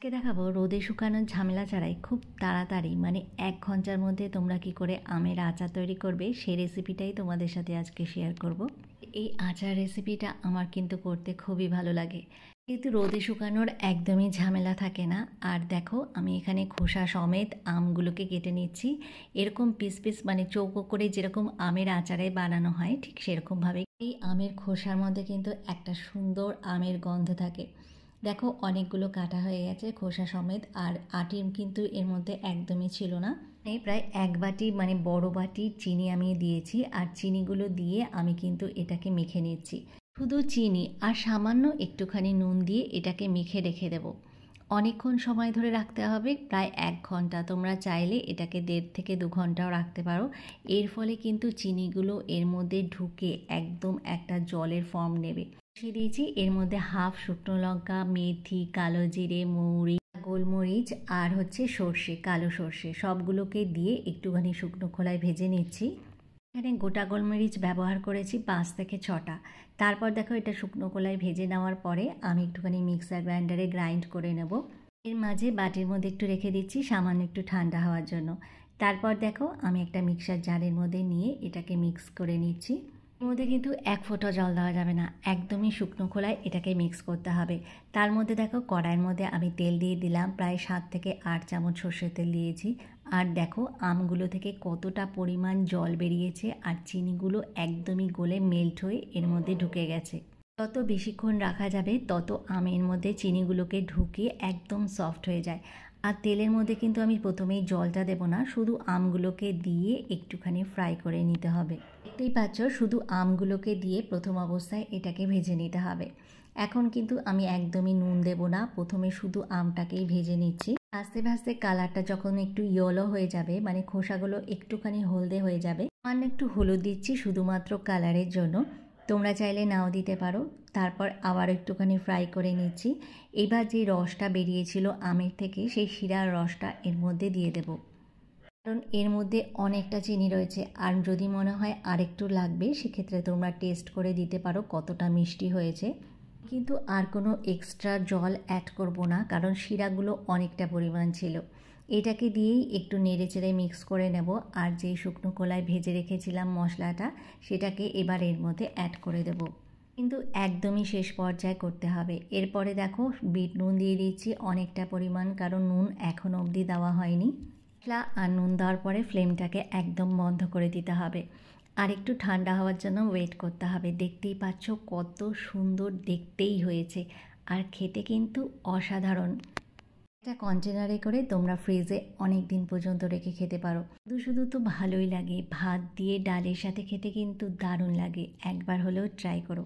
কে দেখাবো রোদে শুকানোর ঝামেলা ছাড়াই খুব তাড়াতাড়ি মানে 1 ঘন্টার মধ্যে তোমরা কি করে আমের আচার তৈরি করবে সেই রেসিপিটাই তোমাদের সাথে আজকে শেয়ার করব। এই আচার রেসিপিটা আমার কিন্তু করতে খুবই ভালো লাগে, কিন্তু রোদে শুকানোর একদমই ঝামেলা থাকে না। আর দেখো আমি এখানে খোসা সমেত আমগুলোকে কেটে নিচ্ছি, এরকম পিস পিস মানে চৌকো করে যেরকম আমের আচারে বানানো হয় ঠিক সেরকমভাবে। এই আমের খোসার মধ্যে কিন্তু একটা সুন্দর আমের গন্ধ থাকে। দেখো অনেকগুলো কাটা হয়ে গেছে খোসা সমেত, আর আটি কিন্তু এর মধ্যে একদমই ছিল না। এই প্রায় 1 বাটি মানে বড় বাটি চিনি আমি দিয়েছি, আর চিনিগুলো দিয়ে আমি কিন্তু এটাকে মেখে নিচ্ছি। শুধু চিনি আর সামান্য একটুখানি নুন দিয়ে এটাকে মেখে রেখে দেব। অনেকক্ষণ সময় ধরে রাখতে হবে, প্রায় 1 ঘন্টা। তোমরা চাইলে এটাকে 1.5 থেকে 2 ঘন্টাও রাখতে পারো। এর ফলে কিন্তু চিনিগুলো এর মধ্যে ঢুকে একদম একটা জলের ফর্ম নেবে। মিশিয়ে দিয়েছি এর মধ্যে হাফ শুকনো লঙ্কা, মেথি, কালো জিরে, মৌরি, গোলমরিচ আর হচ্ছে সর্ষে, কালো সর্ষে, সবগুলোকে দিয়ে একটুখানি শুকনো খোলায় ভেজে নিচ্ছি। এখানে গোটা গোলমরিচ ব্যবহার করেছি 5 থেকে 6টা। তারপর দেখো এটা শুকনো খোলায় ভেজে নেওয়ার পরে আমি একটুখানি মিক্সার গ্রাইন্ডারে গ্রাইন্ড করে নেব। এর মাঝে বাটির মধ্যে একটু রেখে দিচ্ছি সামান্য একটু ঠান্ডা হওয়ার জন্য। তারপর দেখো আমি একটা মিক্সার জারের মধ্যে নিয়ে এটাকে মিক্স করে নিচ্ছি। এর মধ্যে কিন্তু 1 ফোঁটা জল দেওয়া যাবে না, একদমই শুকনো খোলায় এটাকে মিক্স করতে হবে। তার মধ্যে দেখো কড়াইয়ের মধ্যে আমি তেল দিয়ে দিলাম, প্রায় 7 থেকে 8 চামচ সর্ষের তেল দিয়েছি। আর দেখো আমগুলো থেকে কতটা পরিমাণ জল বেরিয়েছে, আর চিনিগুলো একদমই গলে মেল্ট হয়ে এর মধ্যে ঢুকে গেছে। যত বেশিক্ষণ রাখা যাবে তত আমের মধ্যে চিনিগুলোকে ঢুকে একদম সফট হয়ে যায়। আর তেলের মধ্যে কিন্তু আমি প্রথমেই জলটা দেব না, শুধু আমগুলোকে দিয়ে একটুখানি ফ্রাই করে নিতে হবে। দেখতেই পাচ্ছ শুধু আমগুলোকে দিয়ে প্রথম অবস্থায় এটাকে ভেজে নিতে হবে। এখন কিন্তু আমি একদমই নুন দেব না, প্রথমে শুধু আমটাকেই ভেজে নিচ্ছি। আস্তে আস্তে কালারটা যখন একটু ইয়েলো হয়ে যাবে মানে খোসাগুলো একটুখানি হলদে হয়ে যাবে, সামান্য একটু হলুদ দিচ্ছি শুধুমাত্র কালারের জন্য, তোমরা চাইলে নাও দিতে পারো। তারপর আবার একটুখানি ফ্রাই করে নিচ্ছি। এবার যে রসটা বেরিয়েছিল আমের থেকে সেই শিরার রসটা এর মধ্যে দিয়ে দেব, কারণ এর মধ্যে অনেকটা চিনি রয়েছে। আর যদি মনে হয় আরেকটু লাগবে সেক্ষেত্রে তোমরা টেস্ট করে দিতে পারো কতটা মিষ্টি হয়েছে। কিন্তু আর কোনো এক্সট্রা জল অ্যাড করব না, কারণ শিরাগুলো অনেকটা পরিমাণ ছিল। এটাকে দিয়েই একটু নেড়েচেড়ে মিক্স করে নেব। আর যে শুকনো কলায় ভেজে রেখেছিলাম মশলাটা সেটাকে এবার এর মধ্যে অ্যাড করে দেব, কিন্তু একদমই শেষ পর্যায়ে করতে হবে। এরপরে দেখো বিট নুন দিয়ে দিচ্ছি অনেকটা পরিমাণ, কারণ নুন এখনও অবধি দেওয়া হয়নি। মশলা আর নুন দেওয়ার পরে ফ্লেমটাকে একদম বন্ধ করে দিতে হবে, আর একটু ঠান্ডা হওয়ার জন্য ওয়েট করতে হবে। দেখতেই পাচ্ছ কত সুন্দর দেখতেই হয়েছে, আর খেতে কিন্তু অসাধারণ। এটা কন্টেনারে করে তোমরা ফ্রিজে অনেক দিন পর্যন্ত রেখে খেতে পারো। শুধু শুধু তো ভালোই লাগে, ভাত দিয়ে ডালের সাথে খেতে কিন্তু দারুণ লাগে। একবার হলেও ট্রাই করো।